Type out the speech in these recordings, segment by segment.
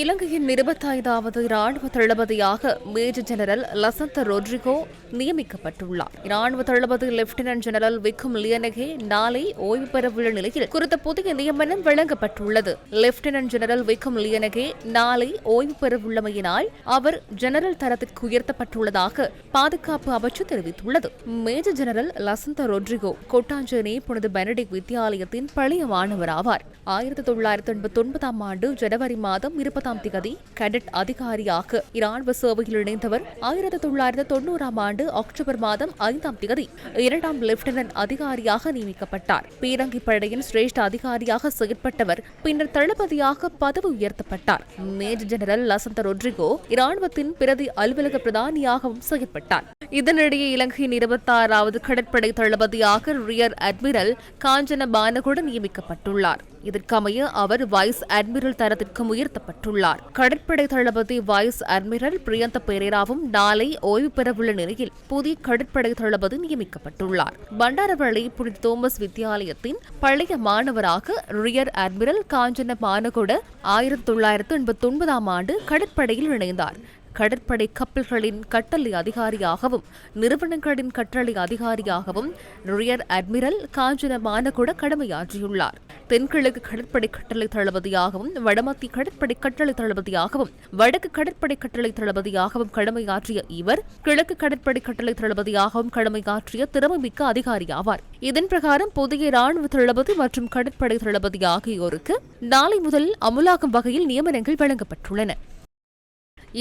இலங்கையின் 25வது இராணுவ தளபதியாக மேஜர் ஜெனரல் லசந்த ரொட்ரிகோ நியமிக்கப்பட்டுள்ளார். இராணுவ தளபதி லெப்டினன்ட் ஜெனரல் விக்கும் லியனகே நாளை ஓய்வு பெறவுள்ள நிலையில் குறித்த புதிய நியமனம் வழங்கப்பட்டுள்ளது. லெப்டினன்ட் ஜெனரல் விக்கும் லியனகே நாளை ஓய்வு பெறவுள்ளமையினால் அவர் ஜெனரல் தரத்திற்கு உயர்த்தப்பட்டுள்ளதாக பாதுகாப்பு அமைச்சு தெரிவித்துள்ளது. Major general Lasantha Rodrigo Kotanchery புனித பெனடிக் வித்தியாலயத்தின் பழைய மாணவர் ஆவார். 1989ஆம் ஆண்டு ஜனவரி மாதம் 20ஆம் தேதி கேடட் அதிகாரியாக இராணுவ சேவையில் இணைந்தவர். 1990ஆம் ஆண்டு அக்டோபர் மாதம் 5ஆம் தேதி 2ஆம் லெப்டினன்ட் அதிகாரியாக நியமிக்கப்பட்டார். பீரங்கி படையின் சிரேஷ்ட அதிகாரியாக செயற்பட்டவர். பின்னர் தளபதியாக பதவி உயர்த்தப்பட்டார். மேஜர் ஜெனரல் லசந்த ரொட்ரிகோ இராணுவத்தின் பிரதி அலுவலக பிரதானியாகவும் செயற்பட்டார். இதனிடையே இலங்கையின் 26வது கடற்படை தளபதியாக ரியர் அட்மிரல் காஞ்சன பானகுட நியமிக்கப்பட்டுள்ளார். இதற்கமைய அவர் வைஸ் அட்மிரல் தரத்திற்கு உயர்த்தப்பட்டுள்ளார். கடற்படை தளபதி வைஸ் அட்மிரல் பிரியந்த பெரேராவும் நாளை ஓய்வு பெறவுள்ள நிலையில் புதிய கடற்படை தளபதி நியமிக்கப்பட்டுள்ளார். பண்டாரவளை புனித தோமஸ் வித்தியாலயத்தின் பழைய மாணவராக ரியர் அட்மிரல் காஞ்சன பானகுட 1989ஆம் ஆண்டு கடற்படையில் இணைந்தார். கடற்படை கப்பல்களின் கட்டளை அதிகாரியாகவும் நிறுவனங்களின் கட்டளை அதிகாரியாகவும் ரியர் அட்மிரல் காஞ்சன மானகுட கடமையாற்றியுள்ளார். தென்கிழக்கு கடற்படை கட்டளை தளபதியாகவும் வடமத்திய கடற்படை கட்டளை தளபதியாகவும் வடக்கு கடற்படை கட்டளை தளபதியாகவும் கடமையாற்றிய இவர் கிழக்கு கடற்படை கட்டளை தளபதியாகவும் கடமையாற்றிய திறமைமிக்க அதிகாரியாவார். இதன் பிரகாரம் புதிய இராணுவ தளபதி மற்றும் கடற்படை தளபதி ஆகியோருக்கு நாளை முதல் அமுலாகும் வகையில் நியமனங்கள் வழங்கப்பட்டுள்ளன.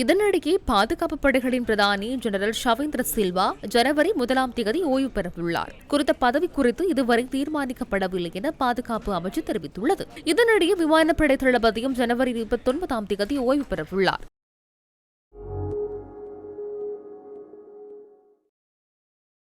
இதனிடையே பாதுகாப்பு படைகளின் பிரதானி ஜெனரல் ஷவேந்திர சில்வா ஜனவரி 1ஆம் தேதி ஓய்வு பெறவுள்ளார். குறித்த பதவி குறித்து இதுவரை தீர்மானிக்கப்படவில்லை என பாதுகாப்பு அமைச்சு தெரிவித்துள்ளது. இதனிடையே விமானப்படை தளபதியும் ஜனவரி 29ஆம் தேதி ஓய்வு பெறவுள்ளார்.